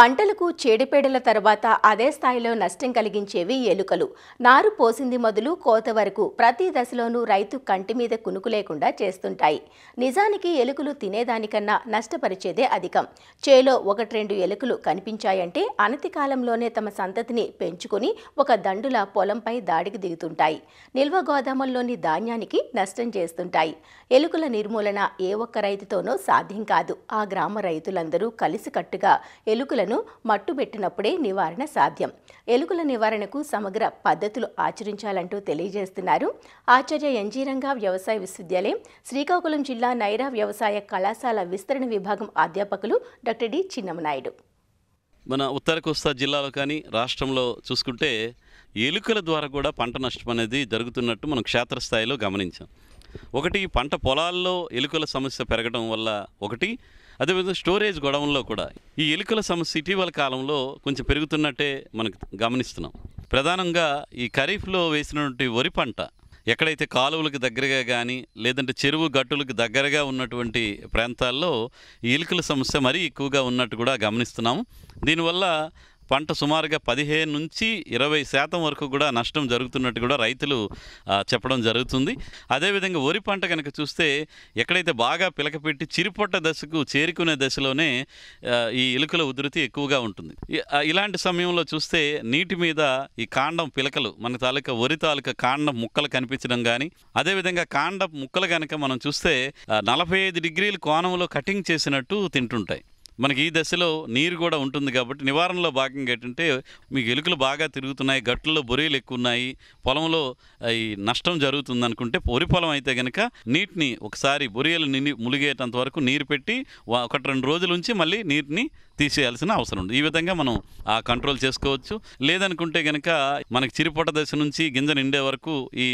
పంటలకు చీడపీడల తర్వాత అదే స్థాయిలో నష్టం కలిగించేవి ఎలుకలు. నారు పోసింది మొదలు కోత వరకు ప్రతి దశలోనూ రైతు కంటి మీద కునుకు లేకుండా చేస్తుంటాయి. నిజానికి ఎలుకలు తినేదానికన్నా నష్టపరిచేదే అధికం. చేలో 1-2 ఎలుకలు కనిపించాయంటే అనతి కాలంలోనే తమ సంతతిని పెంచుకుని ఒక దండుల పొలంపై దాడికి దిగుతుంటాయి. నిల్వ గోదాముల్లోని ధాన్యానికి నష్టం చేస్తుంటాయి. ఎలుకల నిర్మూలన ఏ ఒక్క రైతుతోనో సాధ్యం కాదు. ఆ గ్రామ రైతులందరూ కలిసికట్టుగా ఎలుకలను మట్టుబెట్టినప్పుడే నివారణ సాధ్యం. ఎలుకల నివారణకు సమగ్ర పద్ధతులు ఆచరించాలంటూ తెలియజేస్తున్నారు ఆచార్య ఎన్జీ రంగా వ్యవసాయ విశ్వవిద్యాలయం, శ్రీకాకుళం జిల్లా నైరా వ్యవసాయ కళాశాల విస్తరణ విభాగం అధ్యాపకులు డాక్టర్ డి చిన్నమనాయుడు. మన ఉత్తర కోస్తా జిల్లాలో కానీ రాష్ట్రంలో చూసుకుంటే ఎలుకల ద్వారా కూడా పంట నష్టం అనేది జరుగుతున్నట్టు మనం క్షేత్రస్థాయిలో గమనించాం. ఒకటి, పంట పొలాల్లో ఎలుకల సమస్య పెరగడం వల్ల ఒకటి, అదేవిధంగా స్టోరేజ్ గొడవల్లో కూడా ఈ ఎలుకల సమస్య ఇటీవల కాలంలో కొంచెం పెరుగుతున్నట్టే మనకు గమనిస్తున్నాం. ప్రధానంగా ఈ ఖరీఫ్లో వేసినటువంటి వరి పంట ఎక్కడైతే కాలువలకు దగ్గరగా కానీ లేదంటే చెరువు గట్టులకు దగ్గరగా ఉన్నటువంటి ప్రాంతాల్లో ఈ ఎలుకల సమస్య మరీ ఎక్కువగా ఉన్నట్టు కూడా గమనిస్తున్నాము. దీనివల్ల పంట సుమారుగా 15-20% వరకు కూడా నష్టం జరుగుతున్నట్టు కూడా రైతులు చెప్పడం జరుగుతుంది. అదేవిధంగా వరి పంట కనుక చూస్తే ఎక్కడైతే బాగా పిలకపెట్టి చిరుపొట్ట దశకు చేరుకునే దశలోనే ఈ ఎలుకల ఉధృతి ఎక్కువగా ఉంటుంది. ఇలాంటి సమయంలో చూస్తే నీటి మీద ఈ కాండం పిలకలు మన తాలూకా వరి తాలూకా కాండం ముక్కలు కనిపించడం కానీ, అదేవిధంగా కాండం ముక్కలు కనుక మనం చూస్తే 45 డిగ్రీల కోణంలో కటింగ్ చేసినట్టు తింటుంటాయి. మనకి ఈ దశలో నీరు కూడా ఉంటుంది కాబట్టి నివారణలో భాగంగా ఏంటంటే మీకు ఎలుకలు బాగా తిరుగుతున్నాయి, గట్టుల్లో బొరియలు ఎక్కువ ఉన్నాయి, పొలంలో ఈ నష్టం జరుగుతుంది అనుకుంటే వరి పొలం అయితే కనుక నీటిని ఒకసారి బొరియలు ములిగేటంత వరకు నీరు పెట్టి 1-2 రోజుల నుంచి మళ్ళీ నీటిని తీసేయాల్సిన అవసరం ఉంది. ఈ విధంగా మనం కంట్రోల్ చేసుకోవచ్చు. లేదనుకుంటే కనుక మనకి చిరుపొట్ట దశ నుంచి గింజ నిండే వరకు ఈ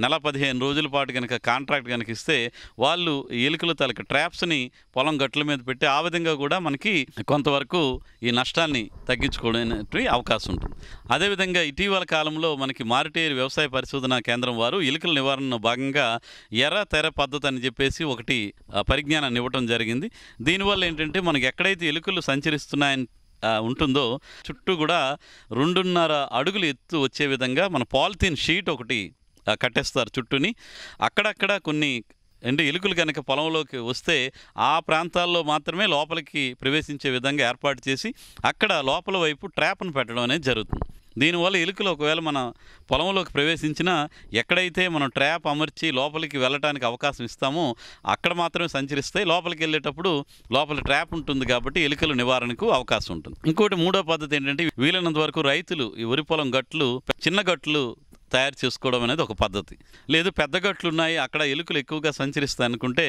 15 రోజుల పాటు కనుక కాంట్రాక్ట్ కనుక ఇస్తే వాళ్ళు ఎలుకల తాలూకా ట్రాప్స్ని పొలం గట్ల మీద పెట్టి ఆ విధంగా కూడా మనకి కొంతవరకు ఈ నష్టాన్ని తగ్గించుకోవడానికి అవకాశం ఉంటుంది. అదేవిధంగా ఇటీవల కాలంలో మనకి మారిటేరు వ్యవసాయ పరిశోధనా కేంద్రం వారు ఎలుకల నివారణలో భాగంగా ఎర్ర తెర పద్ధతి అని చెప్పేసి ఒకటి పరిజ్ఞానాన్ని ఇవ్వటం జరిగింది. దీనివల్ల ఏంటంటే మనకి ఎక్కడైతే ఎలుకలు సంచరిస్తున్నాయని ఉంటుందో చుట్టూ కూడా 2.5 అడుగులు ఎత్తు వచ్చే విధంగా మన పాలిథిన్ షీట్ ఒకటి కట్టేస్తారు చుట్టూని. అక్కడక్కడ కొన్ని ఎలుకలు కనుక పొలంలోకి వస్తే ఆ ప్రాంతాల్లో మాత్రమే లోపలికి ప్రవేశించే విధంగా ఏర్పాటు చేసి అక్కడ లోపల వైపు ట్రాప్ను పెట్టడం అనేది జరుగుతుంది. దీనివల్ల ఎలుకలు ఒకవేళ మన పొలంలోకి ప్రవేశించినా ఎక్కడైతే మనం ట్రాప్ అమర్చి లోపలికి వెళ్ళటానికి అవకాశం ఇస్తామో అక్కడ మాత్రమే సంచరిస్తాయి. లోపలికి వెళ్ళేటప్పుడు లోపల ట్రాప్ ఉంటుంది కాబట్టి ఎలుకల నివారణకు అవకాశం ఉంటుంది. ఇంకోటి, మూడో పద్ధతి ఏంటంటే వీలైనంత వరకు రైతులు ఈ వరి పొలం గట్లు చిన్న గట్లు తయారు చేసుకోవడం అనేది ఒక పద్ధతి. లేదు పెద్ద గట్లు ఉన్నాయి అక్కడ ఎలుకలు ఎక్కువగా సంచరిస్తాయి అనుకుంటే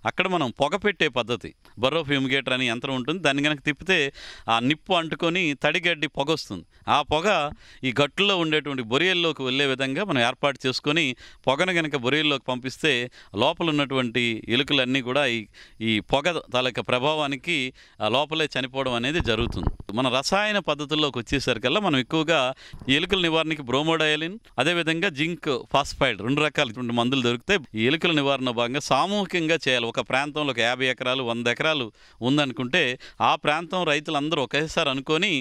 అక్కడ మనం పొగ పెట్టే పద్ధతి, బర్రో ఫ్యూమిగేటర్ అనే యంత్రం ఉంటుంది. దాన్ని కనుక తిప్పితే ఆ నిప్పు అంటుకొని తడిగడ్డి పొగ వస్తుంది. ఆ పొగ ఈ గట్టుల్లో ఉండేటువంటి బొరియల్లోకి వెళ్ళే విధంగా మనం ఏర్పాటు చేసుకొని పొగను కనుక బొరియల్లోకి పంపిస్తే లోపల ఉన్నటువంటి ఎలుకలన్నీ కూడా ఈ పొగ తాలూకా ప్రభావానికి లోపలే చనిపోవడం అనేది జరుగుతుంది. మన రసాయన పద్ధతుల్లోకి వచ్చేసరికల్లా మనం ఎక్కువగా ఎలుకల నివారణకి బ్రోమోడైలిన్, అదేవిధంగా జింక్ ఫాస్ఫైడ్ 2 రకాలైనటువంటి మందులు దొరికితే ఈ ఎలుకల నివారణ భాగంగా సామూహికంగా చేయాలి. ఒక ప్రాంతంలో 50 ఎకరాలు 100 ఎకరాలు ఉందనుకుంటే ఆ ప్రాంతం రైతులందరూ ఒకేసారి అనుకొని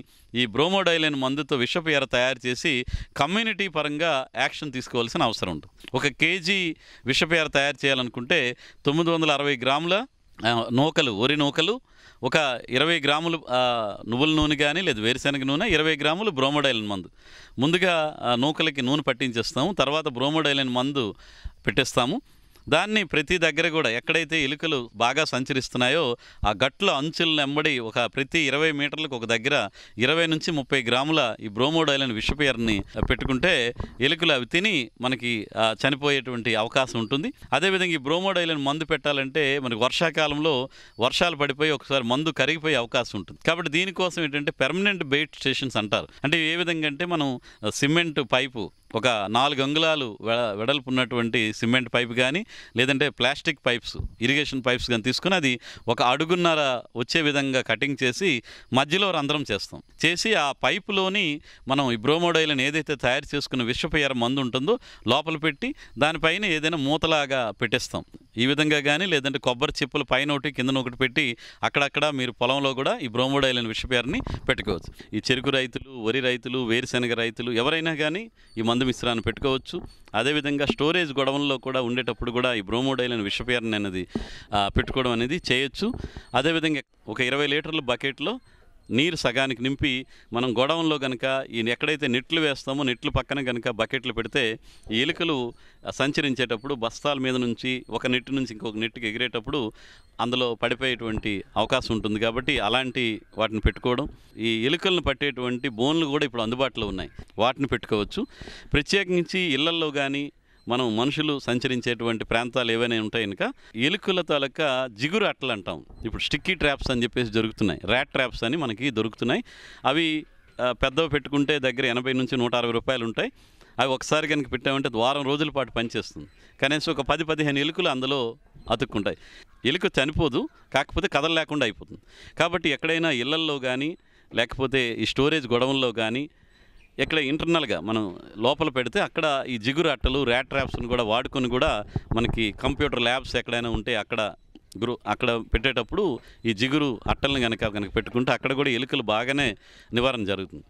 ఈ బ్రోమోడైలిన్ మందుతో విషపు ఎర తయారు చేసి కమ్యూనిటీ పరంగా యాక్షన్ తీసుకోవాల్సిన అవసరం ఉంటుంది. 1 కేజీ విషపు ఎర తయారు చేయాలనుకుంటే 960 గ్రాముల నూకలు, వరి నూకలు, ఒక 20 గ్రాములు నువ్వుల నూనె కానీ లేదు వేరుశనగ నూనె, 20 గ్రాములు బ్రోమోడైలిన్ మందు. ముందుగా నూకలకి నూనె పట్టించేస్తాము, తర్వాత బ్రోమోడైలిన్ మందు పెట్టేస్తాము. దాన్ని ప్రతి దగ్గర కూడా ఎక్కడైతే ఎలుకలు బాగా సంచరిస్తున్నాయో ఆ గట్ల అంచులను వెంబడి ప్రతి 20 మీటర్లకు ఒక దగ్గర 20-30 గ్రాముల ఈ బ్రోమోడైలిన్ విషపేరుని పెట్టుకుంటే ఎలుకలు అవి తిని మనకి చనిపోయేటువంటి అవకాశం ఉంటుంది. అదేవిధంగా ఈ బ్రోమోడైలిన్ మందు పెట్టాలంటే మనకి వర్షాకాలంలో వర్షాలు పడిపోయి ఒకసారి మందు కరిగిపోయే అవకాశం ఉంటుంది. కాబట్టి దీనికోసం ఏంటంటే పెర్మనెంట్ బెయిట్ స్టేషన్స్ అంటారు. అంటే ఏ విధంగా అంటే మనం సిమెంట్ పైపు ఒక 4 అంగుళాలు వెడల్పు ఉన్నటువంటి సిమెంట్ పైప్ కానీ లేదంటే ప్లాస్టిక్ పైప్స్ ఇరిగేషన్ పైప్స్ కానీ తీసుకుని అది ఒక అడుగున్నర వచ్చే విధంగా కటింగ్ చేసి మధ్యలో రంధ్రం చేసి ఆ పైపులోని మనం ఈ బ్రోమోడైలను ఏదైతే తయారు చేసుకున్న విషపు ఎర్ర మందు ఉంటుందో లోపల పెట్టి దానిపైన ఏదైనా మూతలాగా పెట్టేస్తాం. ఈ విధంగా కానీ లేదంటే కొబ్బరి చిప్పలు పైన ఒకటి కిందన ఒకటి పెట్టి అక్కడక్కడ మీరు పొలంలో కూడా ఈ బ్రోమోడైలను విషపు ఎర్రని పెట్టుకోవచ్చు. ఈ చెరుకు రైతులు, వరి రైతులు, వేరుశెనగ రైతులు ఎవరైనా కానీ ఈ మందు మిశ్రాన్ని పెట్టుకోవచ్చు. అదేవిధంగా స్టోరేజ్ గొడవల్లో కూడా ఉండేటప్పుడు కూడా ఈ బ్రోమోడైలను విషపు ఎర్రని అనేది పెట్టుకోవడం అనేది చేయొచ్చు. అదేవిధంగా ఒక 20 లీటర్ల బకెట్లో నీరు సగానికి నింపి మనం గొడవంలో కనుక ఎక్కడైతే నెట్లు వేస్తామో నెట్లు పక్కన కనుక బకెట్లు పెడితే ఈ ఎలుకలు సంచరించేటప్పుడు బస్తాల మీద నుంచి ఒక నెట్టు నుంచి ఇంకొక నెట్టుకి ఎగిరేటప్పుడు అందులో పడిపోయేటువంటి అవకాశం ఉంటుంది. కాబట్టి అలాంటి వాటిని పెట్టుకోవడం, ఈ ఎలుకలను పట్టేటువంటి బోన్లు కూడా ఇప్పుడు అందుబాటులో ఉన్నాయి, వాటిని పెట్టుకోవచ్చు. ప్రత్యేకించి ఇళ్లల్లో కానీ మనం మనుషులు సంచరించేటువంటి ప్రాంతాలు ఏవైనా ఉంటాయి కనుక ఎలుకల తాలూకా జిగురు అట్టలు అంటాం. ఇప్పుడు స్టిక్కీ ట్రాప్స్ అని చెప్పేసి దొరుకుతున్నాయి, ర్యాట్ ట్రాప్స్ అని మనకి దొరుకుతున్నాయి. అవి పెద్దవి పెట్టుకుంటే దగ్గర 80 నుంచి 160 రూపాయలు ఉంటాయి. అవి ఒకసారి కనుక పెట్టామంటే వారం రోజుల పాటు పనిచేస్తుంది. కనీసం ఒక 10-15 ఎలుకలు అందులో అతుక్కుంటాయి. ఎలుక చనిపోదు, కాకపోతే కదల లేకుండా అయిపోతుంది. కాబట్టి ఎక్కడైనా ఇళ్లల్లో కానీ లేకపోతే ఈ స్టోరేజ్ గొడవల్లో కానీ ఎక్కడ ఇంటర్నల్గా మనం లోపల పెడితే అక్కడ ఈ జిగురు అట్టలు, ర్యాట్ ట్రాప్స్ని కూడా వాడుకొని కూడా మనకి కంప్యూటర్ ల్యాబ్స్ ఎక్కడైనా ఉంటే అక్కడ పెట్టేటప్పుడు ఈ జిగురు అట్టలను కనుక పెట్టుకుంటే అక్కడ కూడా ఎలుకలు బాగానే నివారణ జరుగుతుంది.